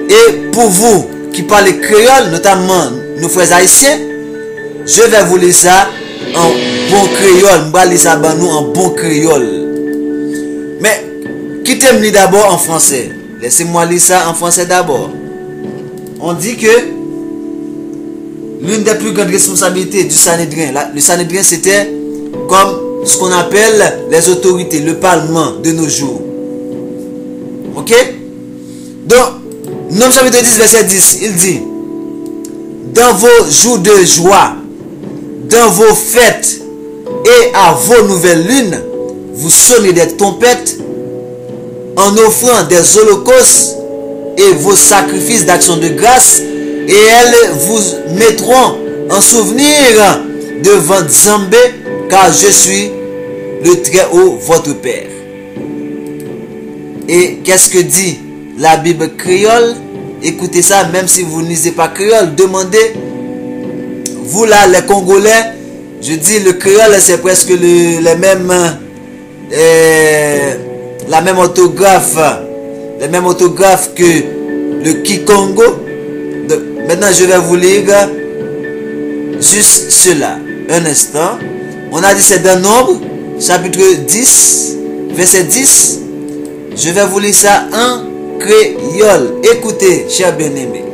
Et pour vous qui parlez créole, notamment nos frères haïtiens, je vais vous lire ça en bon créole. Je vais lire ça en bon créole. Mais quittez-moi d'abord en français. Laissez-moi lire ça en français d'abord. On dit que l'une des plus grandes responsabilités du Sanhédrin, le Sanhédrin c'était comme ce qu'on appelle les autorités, le parlement de nos jours. Ok? Donc, Nom chapitre 10, verset 10, il dit: dans vos jours de joie, dans vos fêtes et à vos nouvelles lunes, vous sonnez des trompettes en offrant des holocaustes et vos sacrifices d'action de grâce, et elles vous mettront en souvenir devant Zambé, car je suis le Très-Haut, votre Père. Et qu'est-ce que dit la Bible créole? Écoutez ça, même si vous ne lisez pas créole, demandez, vous là, les Congolais, je dis le créole, c'est presque la même orthographe que le Kikongo. Donc, maintenant, je vais vous lire juste cela. Un instant. On a dit c'est dans Nombre, chapitre 10, verset 10. Je vais vous lire ça en créole. Écoutez, chers bien-aimés.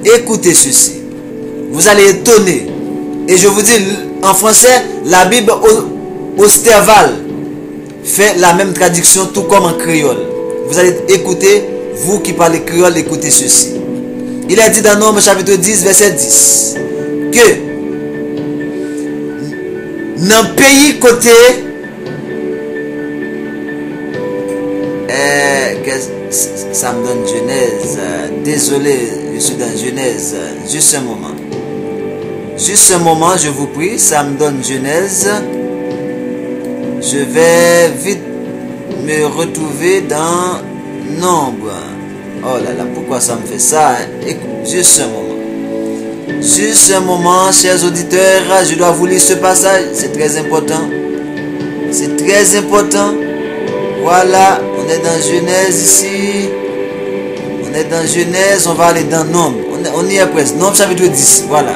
Écoutez ceci. Vous allez étonner. Et je vous dis, en français, la Bible Osterval fait la même traduction, tout comme en créole. Vous allez écouter, vous qui parlez créole, écoutez ceci. Il a dit dans Nombre chapitre 10, verset 10, que dans le pays côté, ça me donne Genèse. Désolé, je suis dans Genèse. Juste un moment. Juste un moment, je vous prie. Ça me donne Genèse. Je vais vite me retrouver dans Nombre. Oh là là, pourquoi ça me fait ça? Juste un moment. Juste un moment, chers auditeurs. Je dois vous lire ce passage. C'est très important. C'est très important. Voilà, on est dans Genèse ici. On est dans Genèse, on va aller dans Nombre. On y est presque. Nombre chapitre 10, voilà.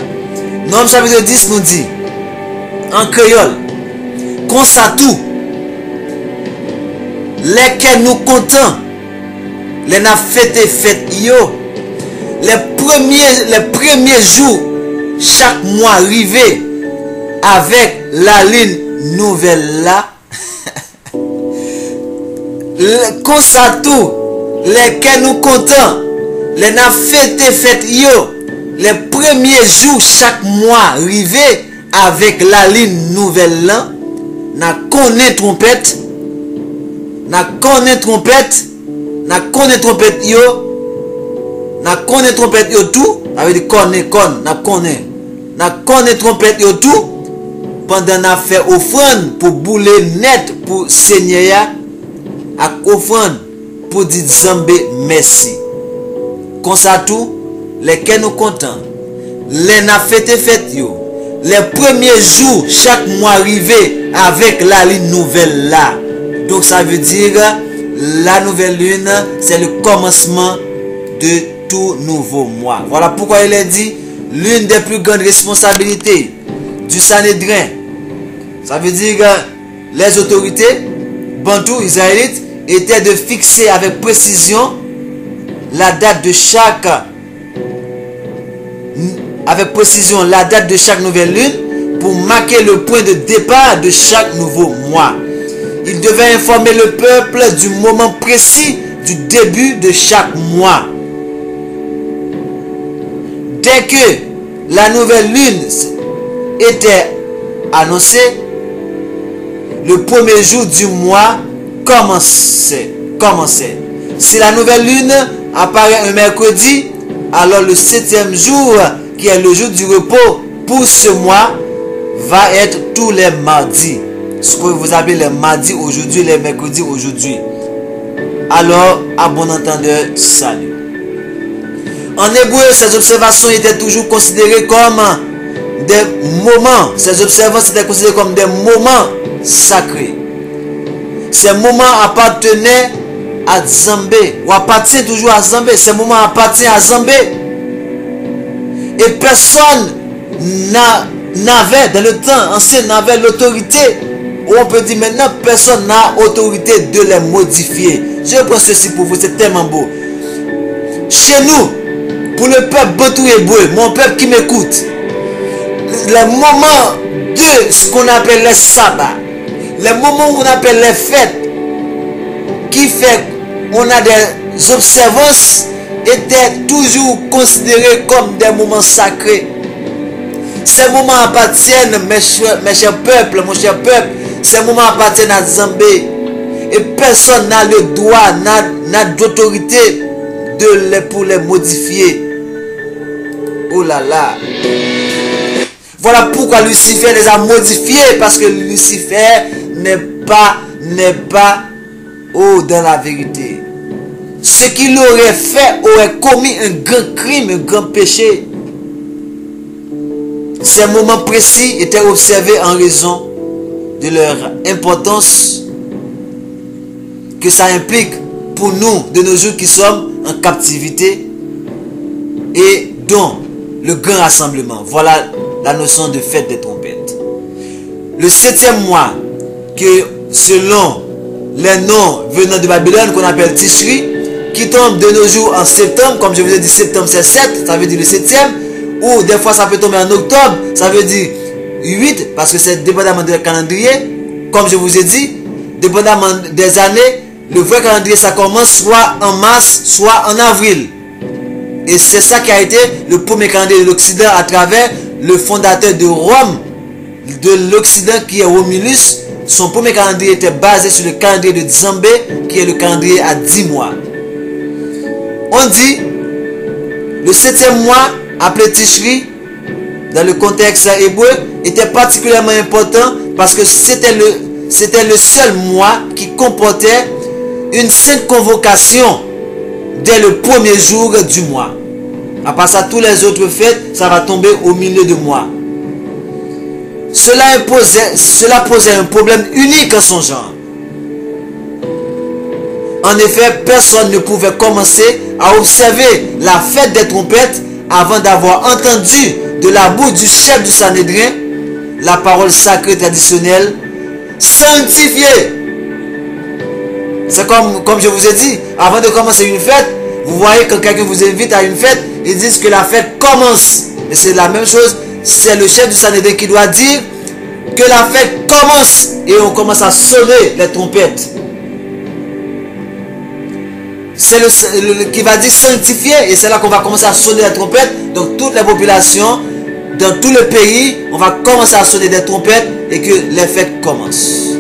Nombre chapitre 10 nous dit, en créole, qu'on ça tout, lesquels nous comptons, les n'a fête yo, les premiers jours, chaque mois arrivé, avec la ligne nouvelle là, qu'on ça tout, lesquels nous comptons, les n'a fête yo, les premiers jours chaque mois arrivé avec la ligne nouvelle là, n'a connaît trompette, n'a connaît trompette yo, n'a connaît trompette yo tout, avec n'a connaît trompette yo tout, pendant n'a fait offrande pour bouler net pour Seigneur, à offrande pour dire Zambé merci. Comme ça tout, lesquels nous comptons, les n'a fête yo, les premiers jours chaque mois arrivé avec la lune nouvelle là. Donc ça veut dire la nouvelle lune, c'est le commencement de tout nouveau mois. Voilà pourquoi il est dit l'une des plus grandes responsabilités du Sanhédrin. Ça veut dire que les autorités Bantou israélites étaient de fixer avec précision la date de chaque nouvelle lune pour marquer le point de départ de chaque nouveau mois. Il devait informer le peuple du moment précis du début de chaque mois. Dès que la nouvelle lune était annoncée, le premier jour du mois commençait. Si la nouvelle lune apparaît un mercredi, alors le 7e jour, qui est le jour du repos pour ce mois, va être tous les mardis. Ce que vous avez les mardis aujourd'hui, les mercredis aujourd'hui. Alors, à bon entendeur, salut. En hébreu, ces observations étaient toujours considérées comme des moments. Ces observations étaient considérées comme des moments sacrés. ces moments appartenaient à Zambé, ou appartient toujours à Zambé, ces moments appartiennent à Zambé. Et personne n'avait, dans le temps ancien, n'avait l'autorité, ou on peut dire maintenant, personne n'a autorité de les modifier. Je prends ceci pour vous, c'est tellement beau. Chez nous, pour le peuple Bantou Hébreu, mon peuple qui m'écoute, les moments de ce qu'on appelle les sabbats, les moments où on appelle les fêtes, qui fait qu'on a des observances, étaient toujours considérés comme des moments sacrés. Ces moments appartiennent, mes chers peuples, mon cher peuple, ces moments appartiennent à Zambé. Et personne n'a le droit, n'a d'autorité pour les modifier. Oh là là. Voilà pourquoi Lucifer les a modifiés, parce que Lucifer n'est pas dans la vérité. Ce qu'il aurait fait aurait commis un grand crime, un grand péché. Ces moments précis étaient observés en raison de leur importance que ça implique pour nous de nos jours qui sommes en captivité et dont le grand rassemblement. Voilà la notion de fête des trompettes. Le 7e mois, que selon les noms venant de Babylone qu'on appelle Tishri, qui tombe de nos jours en septembre, comme je vous ai dit, septembre c'est 7, ça veut dire le 7e, ou des fois ça peut tomber en octobre, ça veut dire 8, parce que c'est dépendamment du calendrier, comme je vous ai dit, dépendamment des années, le vrai calendrier ça commence soit en mars, soit en avril. Et c'est ça qui a été le premier calendrier de l'Occident à travers le fondateur de Rome, de l'Occident qui est Romulus. Son premier calendrier était basé sur le calendrier de Zambé, qui est le calendrier à 10 mois. On dit, le 7e mois, appelé Tishri, dans le contexte hébreu, était particulièrement important parce que c'était le seul mois qui comportait une sainte convocation dès le premier jour du mois. À part ça, tous les autres fêtes, ça va tomber au milieu du mois. Cela posait un problème unique en son genre. En effet, personne ne pouvait commencer à observer la fête des trompettes avant d'avoir entendu de la bouche du chef du Sanhédrin la parole sacrée traditionnelle sanctifiée. C'est comme je vous ai dit, avant de commencer une fête, vous voyez quand quelqu'un vous invite à une fête, ils disent que la fête commence. Et c'est la même chose, c'est le chef du Sanhédrin qui doit dire que la fête commence et on commence à sonner les trompettes. C'est qui va dire sanctifier et c'est là qu'on va commencer à sonner les trompettes. Donc toutes les populations, dans tout le pays, on va commencer à sonner des trompettes et que les fêtes commencent.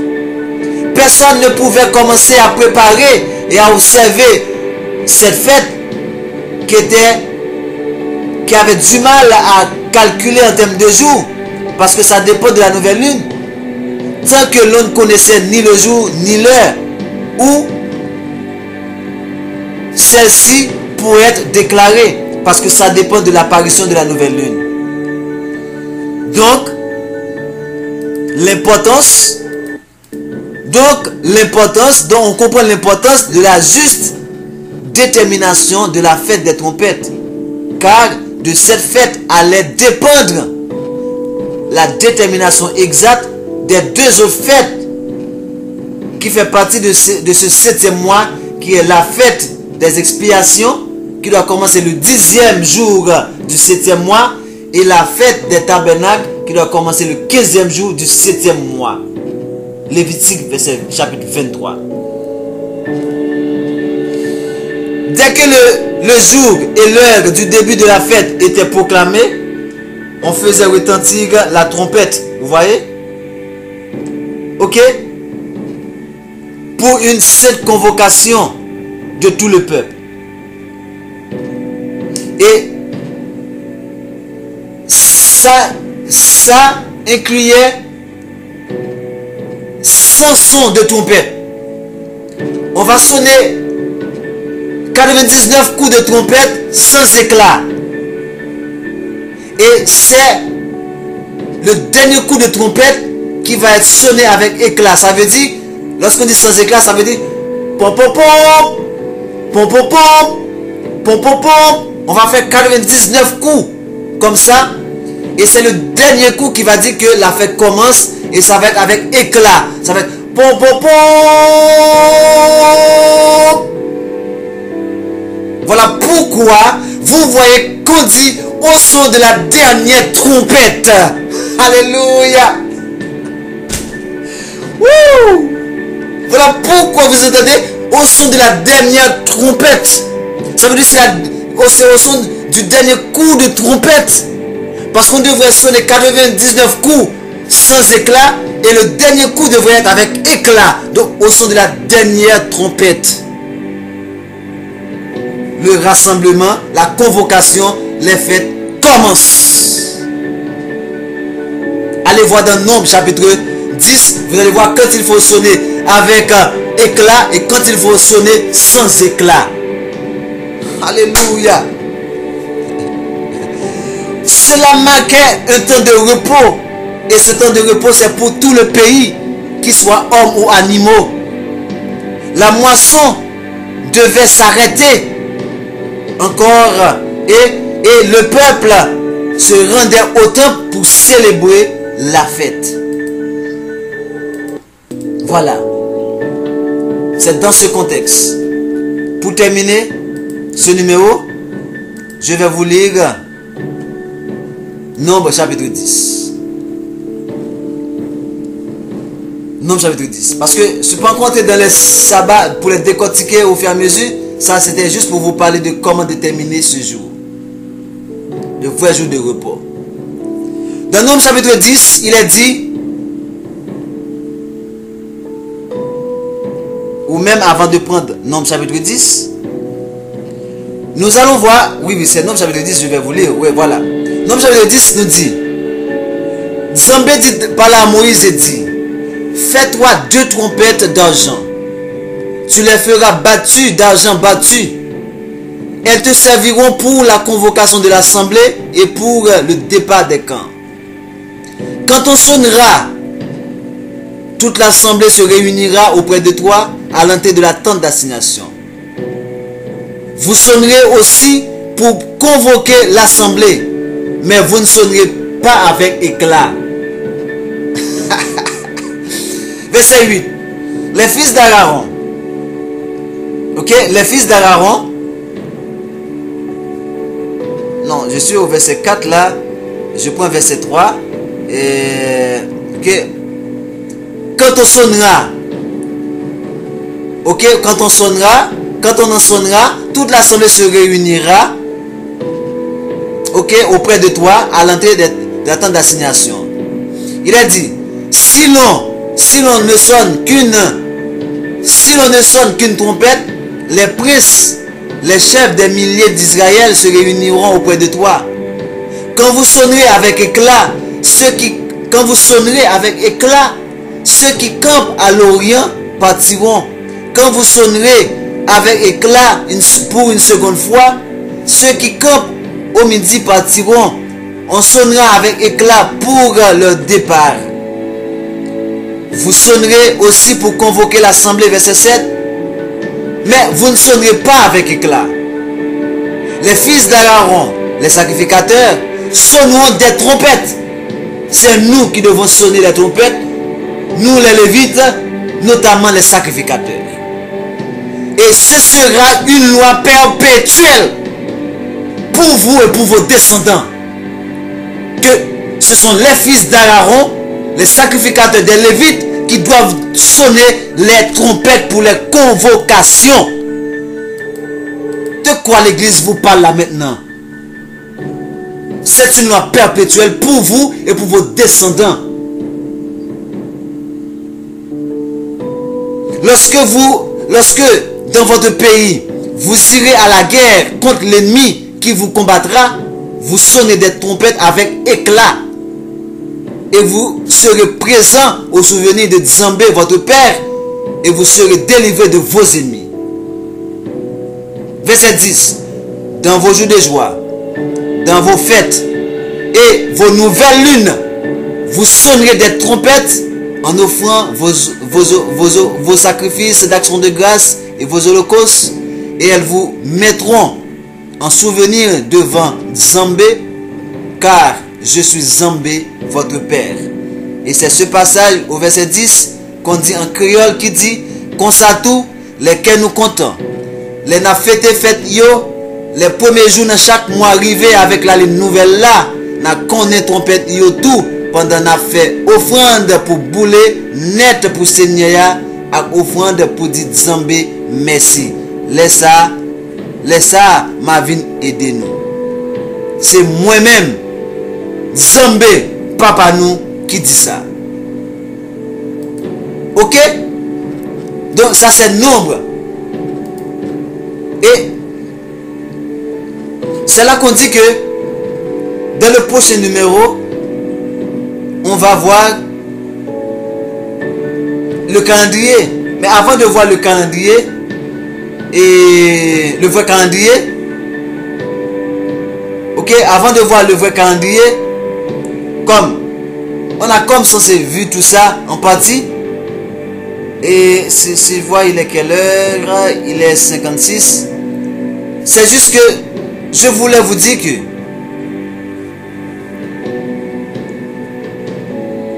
Personne ne pouvait commencer à préparer et à observer cette fête qui avait du mal à calculer en termes de jours, parce que ça dépend de la nouvelle lune. Tant que l'on ne connaissait ni le jour ni l'heure où celle-ci pourrait être déclarée, parce que ça dépend de l'apparition de la nouvelle lune. Donc on comprend l'importance de la juste détermination de la fête des trompettes, car de cette fête allait dépendre la détermination exacte des deux autres fêtes qui fait partie de ce 7e mois, qui est la fête des expiations, qui doit commencer le 10e jour du 7e mois, et la fête des tabernacles qui doit commencer le 15e jour du 7e mois. Lévitique chapitre 23. Dès que le jour et l'heure du début de la fête étaient proclamés, on faisait retentir la trompette. Vous voyez? Ok? Pour une sainte convocation de tout le peuple. Et ça incluait 100 sons de trompette. On va sonner 99 coups de trompette sans éclat. Et c'est le dernier coup de trompette qui va être sonné avec éclat. Ça veut dire Lorsqu'on dit sans éclat, ça veut dire pom pom pom, pom pom pom, pom pom pom. On va faire 99 coups comme ça. Et c'est le dernier coup qui va dire que la fête commence. Et ça va être avec éclat. Ça va être pom pom pom. Voilà pourquoi vous voyez qu'on dit au son de la dernière trompette. Alléluia. Wouh. Voilà pourquoi vous entendez au son de la dernière trompette. Ça veut dire que c'est au son du dernier coup de trompette. Parce qu'on devrait sonner 99 coups sans éclat. Et le dernier coup devrait être avec éclat. Donc au son de la dernière trompette. Le rassemblement, la convocation, les fêtes commencent. Allez voir dans Nombre chapitre 10. Vous allez voir quand il faut sonner avec éclat et quand il faut sonner sans éclat. Alléluia. Cela marquait un temps de repos. Et ce temps de repos, c'est pour tout le pays, qu'il soit homme ou animaux. La moisson devait s'arrêter encore. Et le peuple se rendait au temple pour célébrer la fête. Voilà. C'est dans ce contexte. Pour terminer ce numéro, je vais vous lire Nombre chapitre 10. Nombre chapitre 10. Parce que je ne peux pas compter dans les sabbats pour les décortiquer au fur et à mesure. Ça, c'était juste pour vous parler de comment déterminer ce jour. Le vrai jour de repos. Dans Nombre chapitre 10, il est dit, ou même avant de prendre Nombre chapitre 10, nous allons voir, oui, c'est Nombre chapitre 10, je vais vous lire, oui, voilà. Nombre chapitre 10 nous dit, Zambé dit par là à Moïse et dit, fais-toi 2 trompettes d'argent, tu les feras battues d'argent battu. Elles te serviront pour la convocation de l'assemblée et pour le départ des camps. Quand on sonnera, toute l'assemblée se réunira auprès de toi à l'entrée de la tente d'assignation. Vous sonnerez aussi pour convoquer l'assemblée, mais vous ne sonnerez pas avec éclat. Verset 8. Les fils d'Aaron. Ok, les fils d'Aaron. Non, je suis au verset 4 là. Je prends verset 3. Ok. Quand on sonnera. Ok, quand on sonnera. Quand on en sonnera, toute l'assemblée se réunira. Ok, auprès de toi, à l'entrée de la tente d'assignation. Il a dit, si l'on ne sonne qu'une trompette, les princes, les chefs des milliers d'Israël se réuniront auprès de toi. Quand vous sonnerez avec éclat, ceux qui campent à l'Orient partiront. Quand vous sonnerez avec éclat pour une seconde fois, ceux qui campent au midi partiront. On sonnera avec éclat pour leur départ. Vous sonnerez aussi pour convoquer l'assemblée, verset 7. Mais vous ne sonnerez pas avec éclat. Les fils d'Aaron, les sacrificateurs, sonneront des trompettes. C'est nous qui devons sonner les trompettes. Nous les Lévites, notamment les sacrificateurs. Et ce sera une loi perpétuelle pour vous et pour vos descendants. Que ce sont les fils d'Aaron, les sacrificateurs des Lévites, qui doivent sonner les trompettes pour les convocations. De quoi l'église vous parle là maintenant? C'est une loi perpétuelle pour vous et pour vos descendants. Lorsque dans votre pays, vous irez à la guerre contre l'ennemi qui vous combattra, vous sonnez des trompettes avec éclat. Et vous serez présent au souvenir de Zambé, votre père, et vous serez délivré de vos ennemis. Verset 10. Dans vos jours de joie, dans vos fêtes et vos nouvelles lunes, vous sonnerez des trompettes en offrant vos sacrifices d'action de grâce et vos holocaustes, et elles vous mettront en souvenir devant Zambé, car je suis Zambé, votre Père. Et c'est ce passage au verset 10 qu'on dit en créole qui dit, comme ça tout, lesquels nous comptons. Les n'a fêté yo, les premiers jours de chaque mois arrivé avec la nouvelle là, n'a connaît trompette yo tout, pendant n'a fait offrande pour bouler, net pour Seigneur, et offrande pour dire Zambé, merci. Laisse ça, ma vie aider nous. C'est moi-même, Zambé, papa nous, qui dit ça. Ok? Donc ça c'est nombre. Et c'est là qu'on dit que dans le prochain numéro, on va voir le calendrier. Mais avant de voir le calendrier et le vrai calendrier, ok, avant de voir le vrai calendrier, comme on a comme censé vu tout ça en partie. Et si je vois il est quelle heure, il est 56. C'est juste que je voulais vous dire que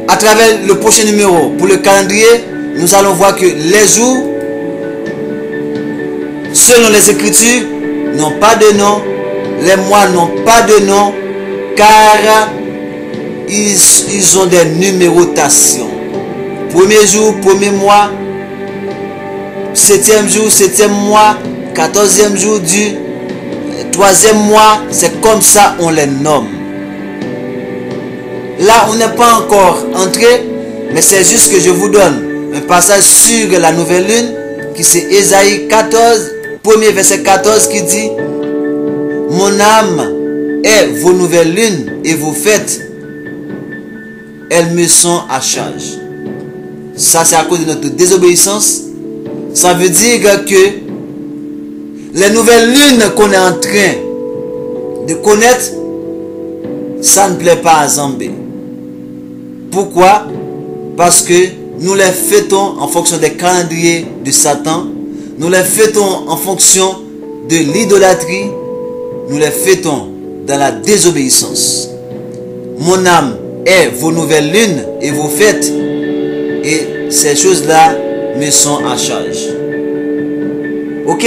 à travers le prochain numéro pour le calendrier, nous allons voir que les jours selon les Écritures n'ont pas de nom, les mois n'ont pas de nom, car ils ont des numérotations. Premier jour, premier mois, 7e jour, 7e mois, 14e jour du 3e mois, c'est comme ça on les nomme. Là, on n'est pas encore entré, mais c'est juste que je vous donne un passage sur la nouvelle lune, qui c'est Ésaïe 14, premier verset 14, qui dit, mon âme est vos nouvelles lunes et vos fêtes, elles me sont à charge. Ça, c'est à cause de notre désobéissance. Ça veut dire que les nouvelles lunes qu'on est en train de connaître, ça ne plaît pas à Zambé. Pourquoi? Parce que nous les fêtons en fonction des calendriers de Satan. Nous les fêtons en fonction de l'idolâtrie. Nous les fêtons dans la désobéissance. Mon âme est vos nouvelles lunes et vos fêtes. Et ces choses-là me sont à charge. Ok?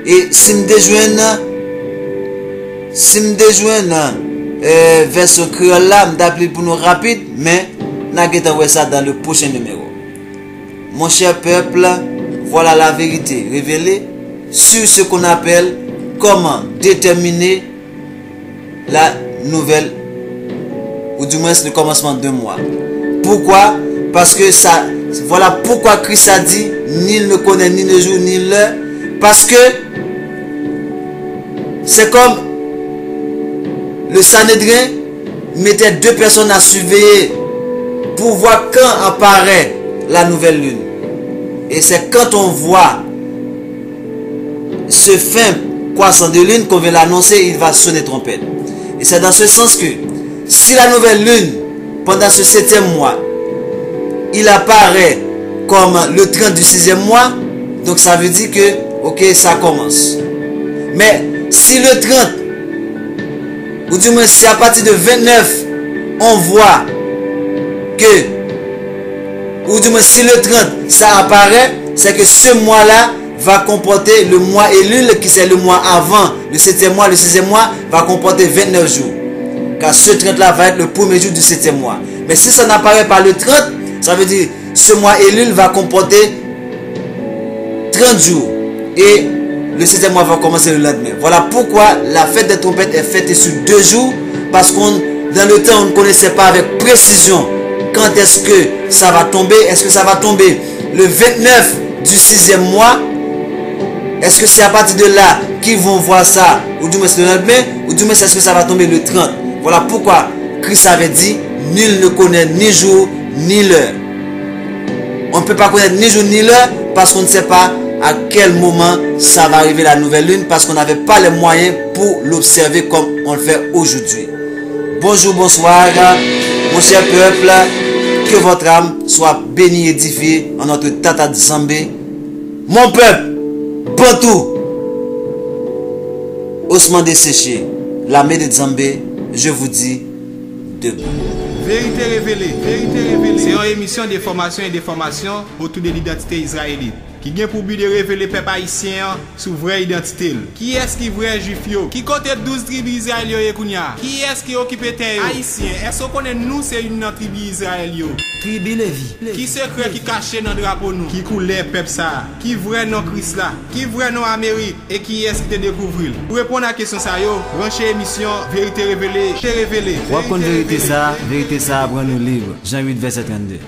Et si me déjoigne version créole là, me d'appeler pour nous rapide, mais n'a qu'à voir ça dans le prochain numéro. Mon cher peuple, voilà la vérité révélée sur ce qu'on appelle comment déterminer la nouvelle, ou du moins le commencement d'un mois. Pourquoi? Parce que ça, voilà pourquoi Christ a dit, nul ne connaît ni le jour ni l'heure. Parce que c'est comme le Sanhédrin mettait 2 personnes à surveiller pour voir quand apparaît la nouvelle lune. Et c'est quand on voit ce fin croissant de lune qu'on vient l'annoncer, il va sonner trompette. Et c'est dans ce sens que si la nouvelle lune, pendant ce 7e mois, il apparaît comme le 30 du 6e mois, donc ça veut dire que, ok, ça commence. Mais si le 30, ou du moins si à partir de 29, on voit que, ou du moins si le 30, ça apparaît, c'est que ce mois-là va comporter le mois Elul, qui c'est le mois avant, le 7e mois, le 6e mois, va comporter 29 jours. Car ce 30-là va être le premier jour du 7e mois. Mais si ça n'apparaît pas le 30, ça veut dire ce mois Elul va comporter 30 jours. Et le 7e mois va commencer le lendemain. Voilà pourquoi la fête des trompettes est faite sur 2 jours. Parce qu'on, dans le temps, on ne connaissait pas avec précision quand est-ce que ça va tomber. Est-ce que ça va tomber le 29 du 6e mois? Est-ce que c'est à partir de là qu'ils vont voir ça? Ou du moins c'est le lendemain? Ou du moins est-ce que ça va tomber le 30? Voilà pourquoi Christ avait dit, nul ne connaît ni jour ni l'heure. On ne peut pas connaître ni jour ni l'heure parce qu'on ne sait pas à quel moment ça va arriver la nouvelle lune, parce qu'on n'avait pas les moyens pour l'observer comme on le fait aujourd'hui. Bonjour, bonsoir, mon cher peuple. que votre âme soit bénie et édifiée en notre Tata Nzambe. Mon peuple, Bantou, ossements desséchés, l'armée de Nzambe, je vous dis debout. Vérité révélée, c'est une émission d'information et d'information autour de l'identité israélite qui vient pour but de révéler peuple haïtien sur vraie identité. Qui est-ce qui vrai juif yo? Qui compte 12 tribus israéliennes kounya? Qui est-ce qui occupe terre? Haïtien, est-ce qu'on connaît nous c'est une tribu Israël yo? Tribu Lévi. Qui secret qui caché dans drapeau nous? Qui coulait peuple ça? Qui vrai non Christ là? Qui vrai non Amérique? Et qui est-ce qui te découvre? Pour répondre à la question ça yo, branchez émission Vérité révélée, Ou apprendre vérité ça, prend nous libre. Jean 8 verset 32.